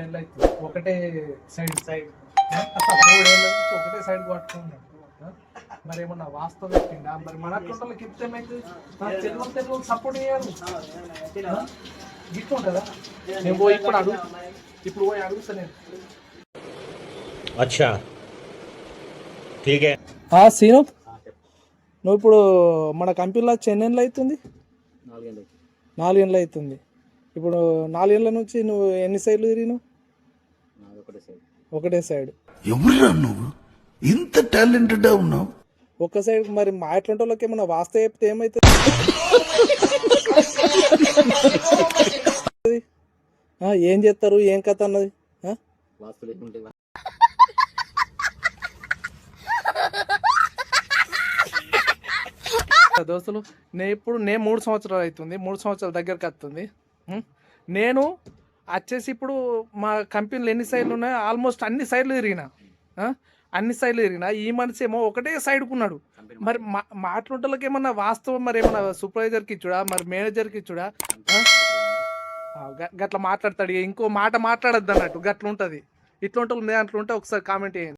ఏళ్ళు అవుతుంది ఒకటే సైడ్ అసలు 3 ఏళ్ళ నుంచి ఒకటే సైడ్ పట్టుకున్నాడు. మరి ఏమన్నా వాస్తవం చెప్పిందా? మరి మన అట్లా చెప్తే ఏమైతుంది? తెలుగు సపోర్ట్ చేయాలి గిట్టు ఉంటుందా? నేను పోయి ఇప్పుడు పోయి అడుగుతా నేను. అచ్చా ఠీక్ హై. సీను, నువ్వు ఇప్పుడు మన కంపెనీలో ఎన్ని అవుతుంది? 4 ఏళ్ళు అవుతుంది. ఇప్పుడు 4 ఏళ్ళ నుంచి నువ్వు ఎన్ని సైడ్లు తిరిగినావు? ఒకటే సైడ్. ఎవరురా నువ్వు ఇంత టాలెంటెడ్ ఉన్నావు? ఒక సైడ్. మరి మా ఎట్లాంటి వాళ్ళకి ఏమన్నా వాస్తవ చెప్తే ఏమైతుంది? ఏం చేస్తారు, ఏం కథ అన్నది? దోస్తులు, నేను 3 సంవత్సరాలు అవుతుంది, 3 సంవత్సరాల దగ్గరకు వస్తుంది. నేను వచ్చేసి ఇప్పుడు మా కంపెనీలు ఎన్ని సైడ్లు ఉన్నాయో ఆల్మోస్ట్ అన్ని సైడ్లు తిరిగినా. ఈ మనిషి ఏమో ఒకటే సైడ్కున్నాడు. మరి మాట్లాడటోళ్ళకి ఏమన్నా వాస్తవం, మరి ఏమన్నా సూపర్వైజర్కి ఇచ్చుడా, మరి మేనేజర్కి ఇచ్చుడా? గట్లా మాట్లాడతాడు. ఇంకో మాట మాట్లాడద్దు అన్నట్టు. గట్ల ఉంటుంది. ఇట్లాంటి దాంట్లో ఉంటే ఒకసారి కామెంట్ చేయండి.